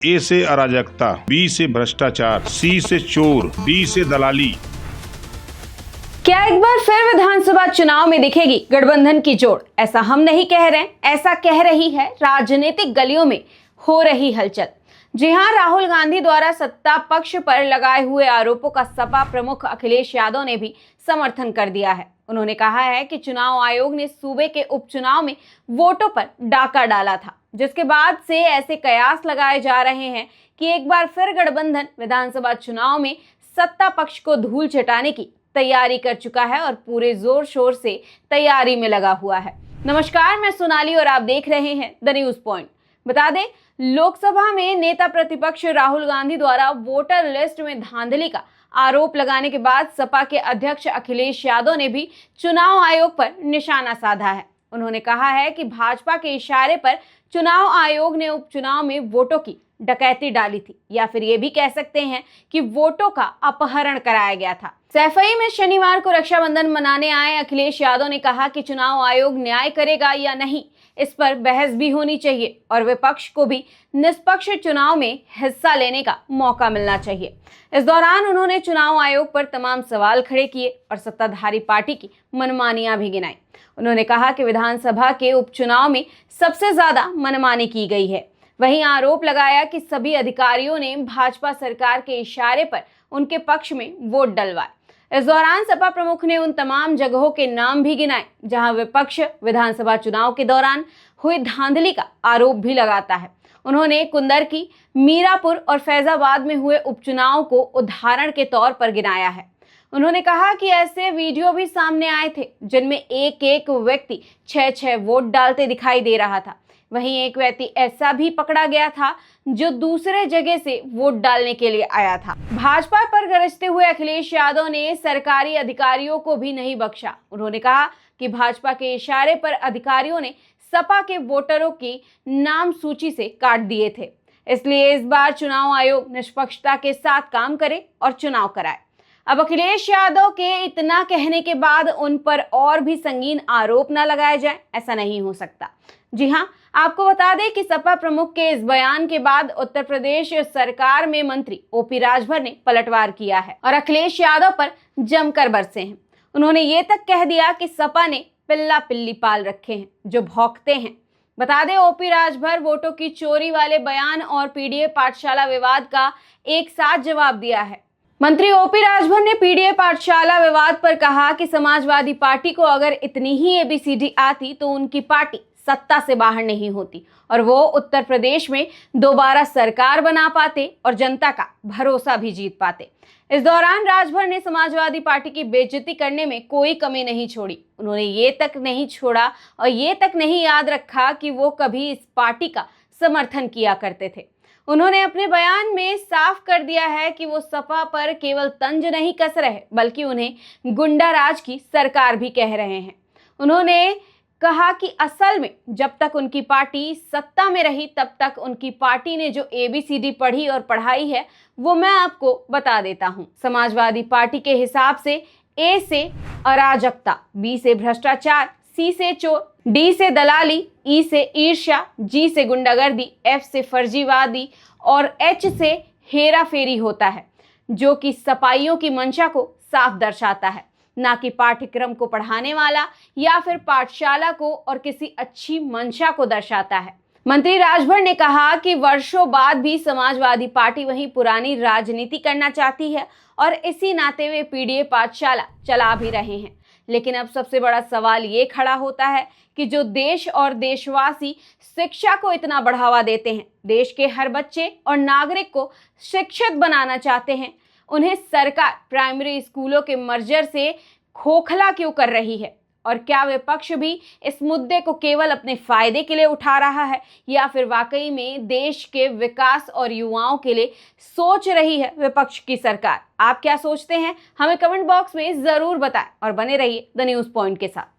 ए से अराजकता, बी से भ्रष्टाचार, सी से चोर, डी से दलाली। क्या एक बार फिर विधानसभा चुनाव में दिखेगी गठबंधन की जोड़? ऐसा हम नहीं कह रहे, ऐसा कह रही है राजनीतिक गलियों में हो रही हलचल। जी हां, राहुल गांधी द्वारा सत्ता पक्ष पर लगाए हुए आरोपों का सपा प्रमुख अखिलेश यादव ने भी समर्थन कर दिया है। उन्होंने कहा है कि चुनाव आयोग ने सूबे के उपचुनाव में वोटों पर डाका डाला था, जिसके बाद से ऐसे कयास लगाए जा रहे हैं कि एक बार फिर गठबंधन विधानसभा चुनाव में सत्ता पक्ष को धूल चटाने की तैयारी कर चुका है और पूरे जोर शोर से तैयारी में लगा हुआ है। नमस्कार, मैं सोनाली और आप देख रहे हैं द न्यूज पॉइंट। बता दें, लोकसभा में नेता प्रतिपक्ष राहुल गांधी द्वारा वोटर लिस्ट में धांधली का आरोप लगाने के बाद सपा के अध्यक्ष अखिलेश यादव ने भी चुनाव आयोग पर निशाना साधा है। उन्होंने कहा है कि भाजपा के इशारे पर चुनाव आयोग ने उपचुनाव में वोटों की डकैती डाली थी, या फिर ये भी कह सकते हैं कि वोटों का अपहरण कराया गया था। सैफई में शनिवार को रक्षाबंधन मनाने आए अखिलेश यादव ने कहा कि चुनाव आयोग न्याय करेगा या नहीं, इस पर बहस भी होनी चाहिए और विपक्ष को भी निष्पक्ष चुनाव में हिस्सा लेने का मौका मिलना चाहिए। इस दौरान उन्होंने चुनाव आयोग पर तमाम सवाल खड़े किए और सत्ताधारी पार्टी की मनमानियां भी गिनाई। उन्होंने कहा कि विधानसभा के उपचुनाव में सबसे ज्यादा मनमानी की गई है। वहीं आरोप लगाया कि सभी अधिकारियों ने भाजपा सरकार के इशारे पर उनके पक्ष में वोट डलवाए। इस दौरान सपा प्रमुख ने उन तमाम जगहों के नाम भी गिनाए जहां विपक्ष विधानसभा चुनाव के दौरान हुई धांधली का आरोप भी लगाता है। उन्होंने कुंदरकी, मीरापुर और फैजाबाद में हुए उपचुनाव को उदाहरण के तौर पर गिनाया है। उन्होंने कहा कि ऐसे वीडियो भी सामने आए थे जिनमें एक एक व्यक्ति 6-6 वोट डालते दिखाई दे रहा था। वहीं एक व्यक्ति ऐसा भी पकड़ा गया था जो दूसरे जगह से वोट डालने के लिए आया था। भाजपा पर गरजते हुए अखिलेश यादव ने सरकारी अधिकारियों को भी नहीं बख्शा। उन्होंने कहा कि भाजपा के इशारे पर अधिकारियों ने सपा के वोटरों की नाम सूची से काट दिए थे, इसलिए इस बार चुनाव आयोग निष्पक्षता के साथ काम करे और चुनाव कराए। अब अखिलेश यादव के इतना कहने के बाद उन पर और भी संगीन आरोप न लगाए जाए, ऐसा नहीं हो सकता। जी हां, आपको बता दें कि सपा प्रमुख के इस बयान के बाद उत्तर प्रदेश सरकार में मंत्री ओपी राजभर ने पलटवार किया है और अखिलेश यादव पर जमकर बरसे हैं। उन्होंने ये तक कह दिया कि सपा ने पिल्ला पिल्ली पाल रखे हैं जो भौंकते हैं। बता दें, ओपी राजभर वोटों की चोरी वाले बयान और पीडीए पाठशाला विवाद का एक साथ जवाब दिया है। मंत्री ओपी राजभर ने पीडीए पाठशाला विवाद पर कहा कि समाजवादी पार्टी को अगर इतनी ही एबीसीडी आती तो उनकी पार्टी सत्ता से बाहर नहीं होती और वो उत्तर प्रदेश में दोबारा सरकार बना पाते और जनता का भरोसा भी जीत पाते। इस दौरान राजभर ने समाजवादी पार्टी की बेइज्जती करने में कोई कमी नहीं छोड़ी। उन्होंने ये तक नहीं छोड़ा और ये तक नहीं याद रखा कि वो कभी इस पार्टी का समर्थन किया करते थे। उन्होंने अपने बयान में साफ कर दिया है कि वो सपा पर केवल तंज नहीं कस रहे बल्कि उन्हें गुंडा राज की सरकार भी कह रहे हैं। उन्होंने कहा कि असल में जब तक उनकी पार्टी सत्ता में रही तब तक उनकी पार्टी ने जो एबीसीडी पढ़ी और पढ़ाई है वो मैं आपको बता देता हूं। समाजवादी पार्टी के हिसाब से ए से अराजकता, बी से भ्रष्टाचार, सी से चोर, डी से दलाली, ई से ईर्ष्या, जी से गुंडागर्दी, एफ से फर्जीवादी और एच से हेराफेरी होता है, जो कि सपाइयों की मंशा को साफ दर्शाता है, ना कि पाठ्यक्रम को पढ़ाने वाला या फिर पाठशाला को और किसी अच्छी मंशा को दर्शाता है। मंत्री राजभर ने कहा कि वर्षों बाद भी समाजवादी पार्टी वही पुरानी राजनीति करना चाहती है और इसी नाते वे पीडीए पाठशाला चला भी रहे हैं। लेकिन अब सबसे बड़ा सवाल ये खड़ा होता है कि जो देश और देशवासी शिक्षा को इतना बढ़ावा देते हैं, देश के हर बच्चे और नागरिक को शिक्षित बनाना चाहते हैं, उन्हें सरकार प्राइमरी स्कूलों के मर्जर से खोखला क्यों कर रही है? और क्या विपक्ष भी इस मुद्दे को केवल अपने फायदे के लिए उठा रहा है या फिर वाकई में देश के विकास और युवाओं के लिए सोच रही है विपक्ष की सरकार? आप क्या सोचते हैं? हमें कमेंट बॉक्स में जरूर बताएं और बने रहिए द न्यूज पॉइंट के साथ।